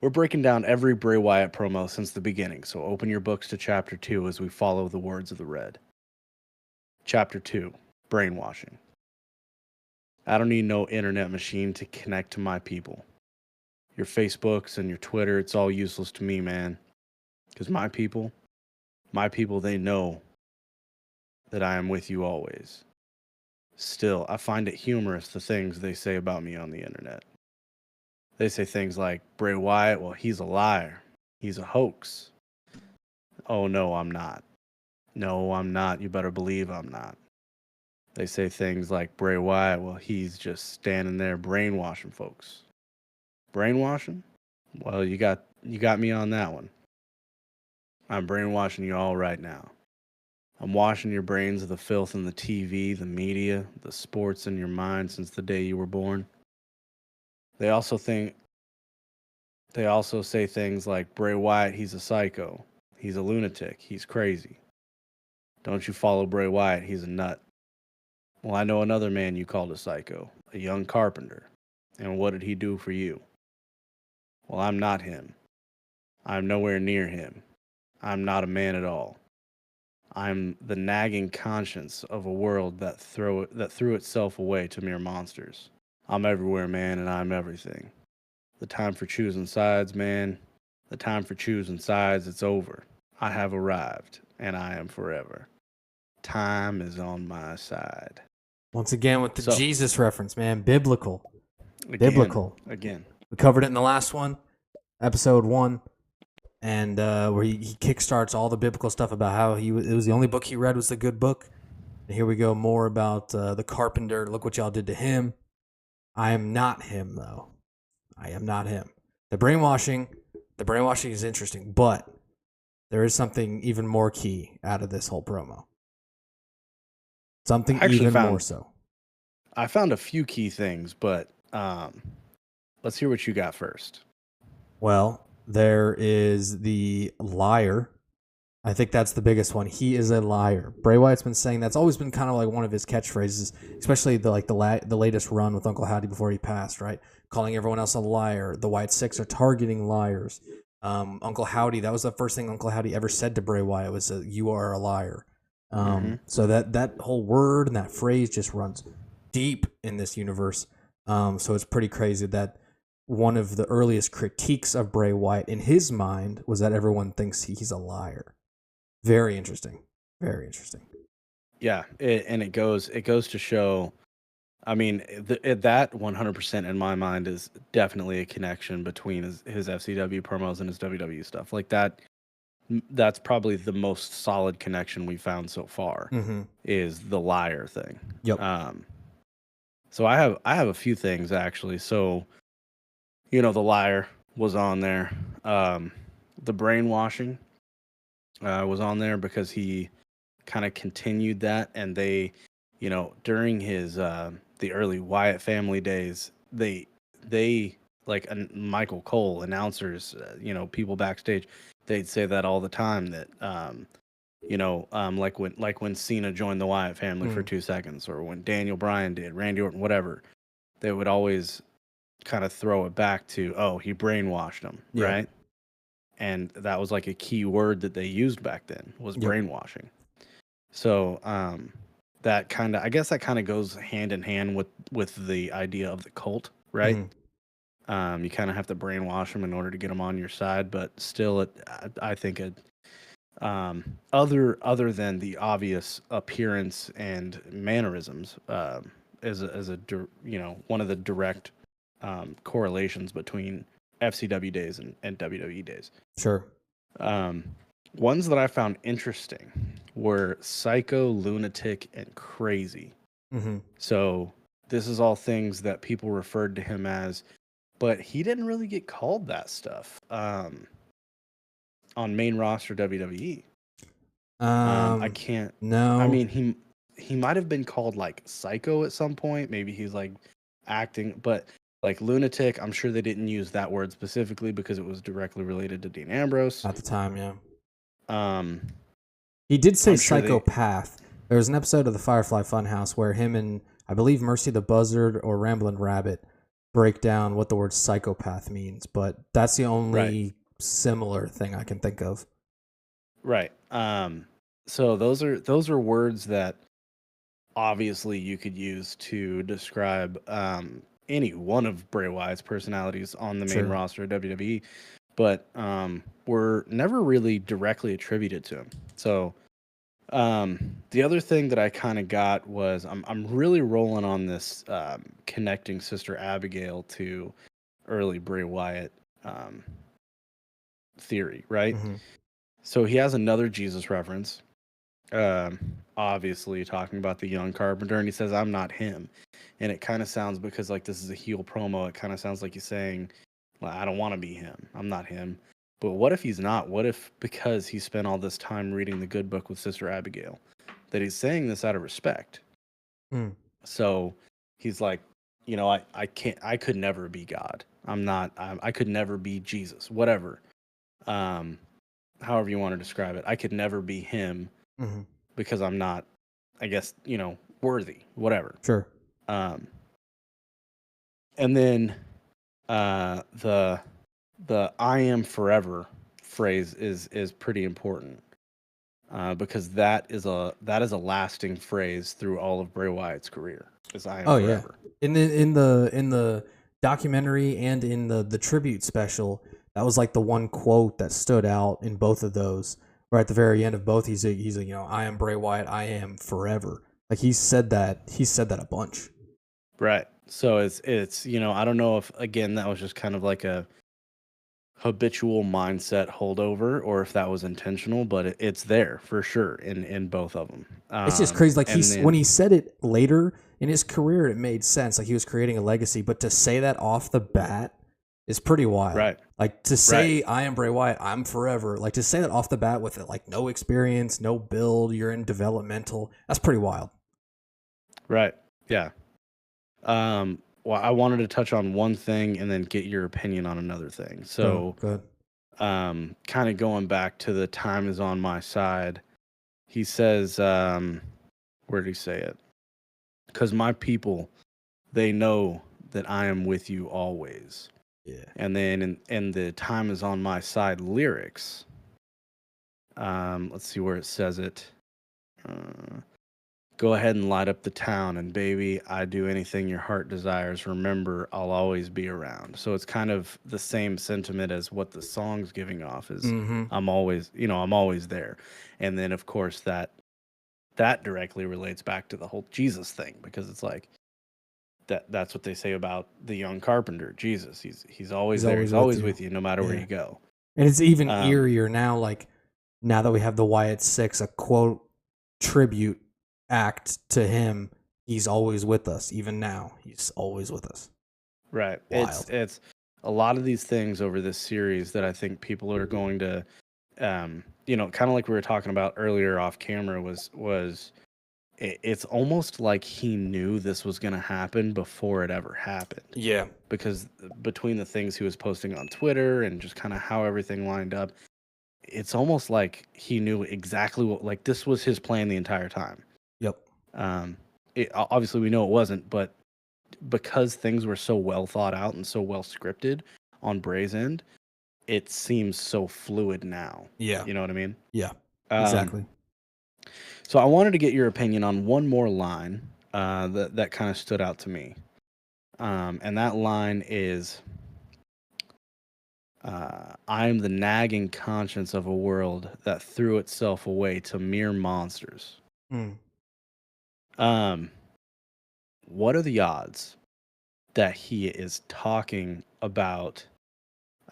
We're breaking down every Bray Wyatt promo since the beginning, so open your books to Chapter 2 as we follow the words of the Red. Chapter 2, Brainwashing. I don't need no internet machine to connect to my people. Your Facebooks and your Twitter, it's all useless to me, man. Because my people, they know that I am with you always. Still, I find it humorous the things they say about me on the internet. They say things like, Bray Wyatt, well, he's a liar. He's a hoax. Oh, no, I'm not. No, I'm not. You better believe I'm not. They say things like Bray Wyatt, well, he's just standing there brainwashing folks. Brainwashing? Well, you got me on that one. I'm brainwashing you all right now. I'm washing your brains of the filth in the TV, the media, the sports in your mind since the day you were born. They also say things like Bray Wyatt, he's a psycho. He's a lunatic. He's crazy. Don't you follow Bray Wyatt, he's a nut. Well, I know another man you called a psycho, a young carpenter. And what did he do for you? Well, I'm not him. I'm nowhere near him. I'm not a man at all. I'm the nagging conscience of a world that threw itself away to mere monsters. I'm everywhere, man, and I'm everything. The time for choosing sides, man. The time for choosing sides, it's over. I have arrived, and I am forever. Time is on my side. Once again with the Jesus reference, man. Biblical. Biblical. Again. We covered it in the last one, episode 1, and where he kickstarts all the biblical stuff about how it was the only book he read was the good book. And here we go, more about the carpenter. Look what y'all did to him. I am not him, though. I am not him. The brainwashing is interesting, but there is something even more key out of this whole promo. Something even more so. I found a few key things, but let's hear what you got first. Well, there is the liar. I think that's the biggest one. He is a liar. Bray Wyatt's been saying that's always been kind of like one of his catchphrases, especially the latest run with Uncle Howdy before he passed, right? Calling everyone else a liar. The Wyatt Six are targeting liars. Uncle Howdy, that was the first thing Uncle Howdy ever said to Bray Wyatt was, "You are a liar." So that whole word and that phrase just runs deep in this universe. So it's pretty crazy that one of the earliest critiques of Bray Wyatt in his mind was that everyone thinks he's a liar. Very interesting. Very interesting. Yeah, it goes to show. I mean, that 100% in my mind is definitely a connection between his FCW promos and his WWE stuff. Like that. That's probably the most solid connection we found so far. Is the liar thing. Yep. So I have a few things actually. So, the liar was on there. The brainwashing was on there because he kind of continued that, and they, during his the early Wyatt family days, they like Michael Cole, announcers, people backstage, they'd say that all the time that like when Cena joined the Wyatt family for 2 seconds, or when Daniel Bryan did, Randy Orton, whatever, they would always kind of throw it back to, oh, he brainwashed him, right? And that was like a key word that they used back then was brainwashing. So that kind of goes hand in hand with the idea of the cult, right? You kind of have to brainwash them in order to get them on your side, but still, I think other than the obvious appearance and mannerisms, as one of the direct correlations between FCW days and WWE days. Sure. Ones that I found interesting were psycho, lunatic, and crazy. So this is all things that people referred to him as, but he didn't really get called that stuff on main roster WWE. I can't. No. I mean, he might have been called like psycho at some point. Maybe he's like acting, but like lunatic, I'm sure they didn't use that word specifically because it was directly related to Dean Ambrose at the time. Yeah. He did say psychopath. There was an episode of the Firefly Funhouse where him and I believe Mercy the Buzzard or Ramblin' Rabbit break down what the word psychopath means, but that's the only Right. similar thing I can think of. Right. So those are words that obviously you could use to describe any one of Bray Wyatt's personalities on the main Sure. roster of WWE, but were never really directly attributed to him. So the other thing that I kind of got was I'm really rolling on this connecting Sister Abigail to early Bray Wyatt um, theory, right? Hmm. So he has another Jesus reference, um, obviously talking about the young carpenter, and he says, "I'm not him," and it kind of sounds, because like this is a heel promo, it kind of sounds like he's saying, well, "I don't want to be him. I'm not him." But what if he's not? What if, because he spent all this time reading the good book with Sister Abigail, that he's saying this out of respect? Mm. So he's like, I can't, I could never be God. I'm not, I could never be Jesus, whatever. Um, However you want to describe it. I could never be him Hmm. because I'm not, I guess, worthy, whatever. Sure. Um, and then the "I am forever" phrase is pretty important, because that is a lasting phrase through all of Bray Wyatt's career. Is "I am Oh yeah. forever." In the documentary and in the tribute special, that was like the one quote that stood out in both of those. Where at the very end of both, he's like, I am Bray Wyatt, I am forever. Like he said that a bunch. Right. So it's I don't know if, again, that was just kind of like a habitual mindset holdover, or if that was intentional, but it's there for sure in both of them. It's just crazy. Like And when then he said it later in his career, it made sense. Like he was creating a legacy, but to say that off the bat is pretty wild. right, Like to right, say I am Bray Wyatt, I'm forever. Like to say that off the bat with like no experience, no build, you're in developmental. That's pretty wild. right, yeah. Well, I wanted to touch on one thing and then get your opinion on another thing. Oh, So, good. kind of going back to the "time is on my side," he says, where did he say it? "Because my people, they know that I am with you always." Yeah. And then in the "time is on my side" lyrics, let's see where it says it. Uh, "Go ahead and light up the town, and baby, I do anything your heart desires. Remember, I'll always be around." So it's kind of the same sentiment as what the song's giving off, is Mm-hmm. I'm always there. And then of course that directly relates back to the whole Jesus thing, because it's like that's what they say about the young carpenter, Jesus. He's always He's there. always He's with always you. with you no matter where Yeah. you go. And it's even Um, eerier now, like now that we have the Wyatt Six, a quote tribute act to him. He's always with us. Even now, he's always with us. right. Wild. It's a lot of these things over this series that I think people are going to kind of like we were talking about earlier off camera, it's almost like he knew this was going to happen before it ever happened, Yeah. because between the things he was posting on Twitter and just kind of how everything lined up, it's almost like he knew exactly what, like, this was his plan the entire time. Yep. Obviously we know it wasn't, but because things were so well thought out and so well scripted on Bray's end, it seems so fluid now. Yeah. You know what I mean? Yeah. Um, Exactly. so I wanted to get your opinion on one more line that kind of stood out to me. And that line is, "I am the nagging conscience of a world that threw itself away to mere monsters." Mm. Um, what are the odds that he is talking about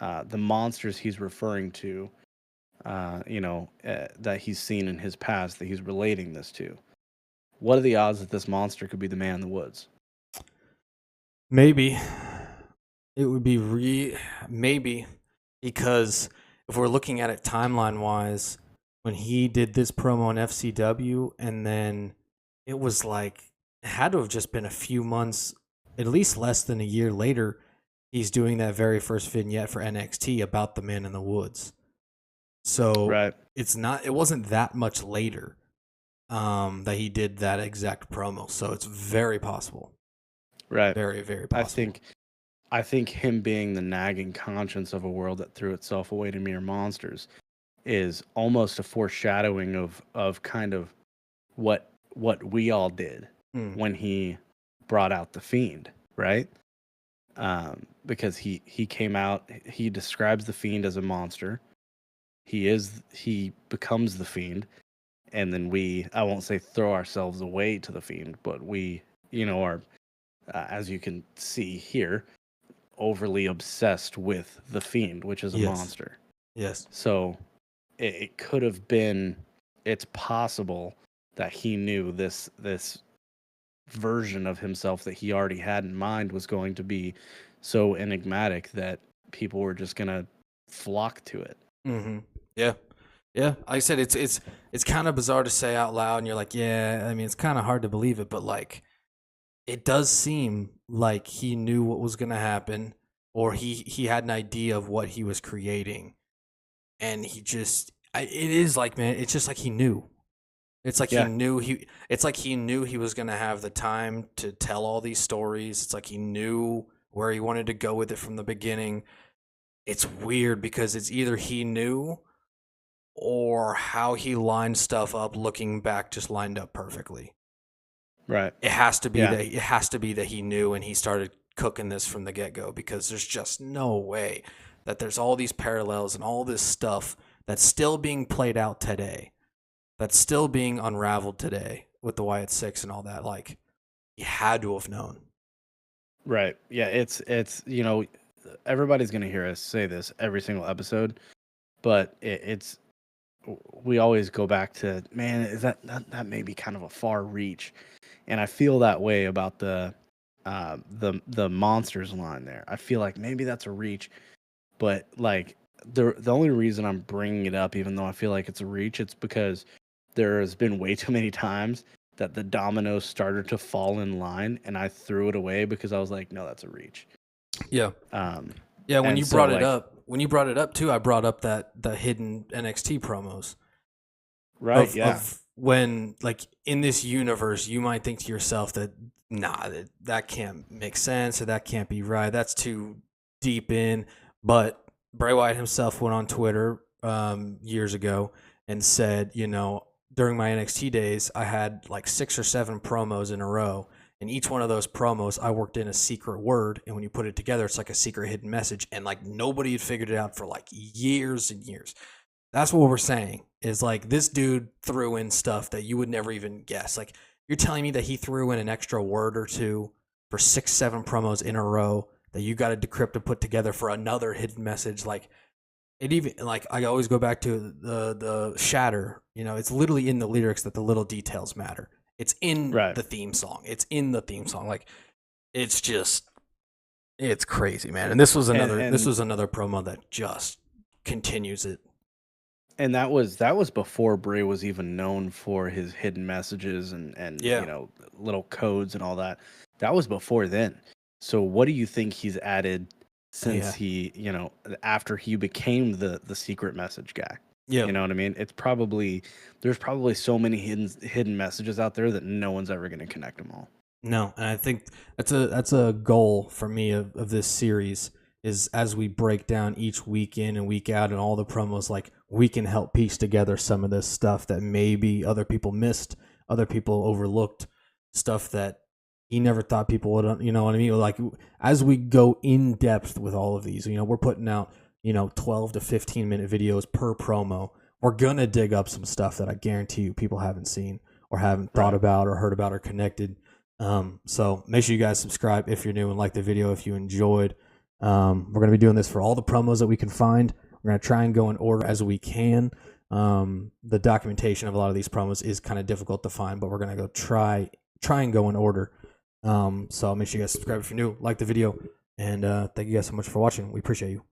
the monsters he's referring to, that he's seen in his past, that he's relating this to? What are the odds that this monster could be the man in the woods? Maybe it would be maybe because if we're looking at it timeline wise, when he did this promo in FCW, and then it was like it had to have just been a few months, at least less than a year later, he's doing that very first vignette for NXT about the man in the woods. So Right, it wasn't that much later that he did that exact promo. So it's very possible. right. Very, very I possible. think I think him being the nagging conscience of a world that threw itself away to mere monsters is almost a foreshadowing of kind of what we all did Mm. when he brought out the fiend, right? Because he came out, he describes the fiend as a monster. He becomes the fiend, and then I won't say throw ourselves away to the fiend, but we, are, as you can see here, overly obsessed with the fiend, which is a Yes. monster. Yes. So it could have been, it's possible that he knew this version of himself that he already had in mind was going to be so enigmatic that people were just going to flock to it. Mm-hmm. Yeah. Yeah. Like I said, it's kind of bizarre to say out loud, and you're like, yeah, I mean, it's kind of hard to believe it, but like, it does seem like he knew what was going to happen, or he had an idea of what he was creating, and it is like, man, it's just like he knew. It's like Yeah. it's like he knew he was going to have the time to tell all these stories. It's like he knew where he wanted to go with it from the beginning. It's weird because it's either he knew or how he lined stuff up looking back just lined up perfectly. Right. It has to be Yeah. that he knew and he started cooking this from the get-go, because there's just no way that there's all these parallels and all this stuff that's still being played out today, that's still being unraveled today with the Wyatt Six and all that. Like, you had to have known. Right. Yeah, it's everybody's going to hear us say this every single episode, but it's we always go back to, man, is that may be kind of a far reach. And I feel that way about the monsters line there. I feel like maybe that's a reach, but like the only reason I'm bringing it up, even though I feel like it's a reach, it's because there has been way too many times that the dominoes started to fall in line, and I threw it away because I was like, no, that's a reach. Yeah. Yeah. When you brought it up too, I brought up the hidden NXT promos. Right. Yeah. Of when, like, in this universe, you might think to yourself that, nah, that can't make sense, or that can't be right. That's too deep in. But Bray Wyatt himself went on Twitter years ago and said, during my NXT days, I had like 6 or 7 promos in a row. And each one of those promos, I worked in a secret word. And when you put it together, it's like a secret hidden message. And like nobody had figured it out for like years and years. That's what we're saying, is like this dude threw in stuff that you would never even guess. Like, you're telling me that he threw in an extra word or two for 6, 7 promos in a row that you got to decrypt and put together for another hidden message. Like, it even, like, I always go back to the shatter. It's literally in the lyrics that the little details matter. It's in the theme song. It's in the theme song. Like, it's crazy, man. And this was another promo that just continues it. And that was before Bray was even known for his hidden messages and little codes and all that. That was before then. So what do you think he's added since he, after he became the secret message guy? Yeah. You know what I mean? There's probably so many hidden messages out there that no one's ever going to connect them all. No, and I think that's a goal for me of this series, is as we break down each week in and week out and all the promos, like, we can help piece together some of this stuff that maybe other people missed, other people overlooked, stuff that he never thought people would, you know what I mean? Like, as we go in depth with all of these, we're putting out, 12 to 15 minute videos per promo. We're going to dig up some stuff that I guarantee you people haven't seen or haven't thought about or heard about or connected. So make sure you guys subscribe if you're new and like the video if you enjoyed. We're going to be doing this for all the promos that we can find. We're going to try and go in order as we can. The documentation of a lot of these promos is kind of difficult to find, but we're going to go try and go in order. So make sure you guys subscribe if you're new, like the video, and thank you guys so much for watching. We appreciate you.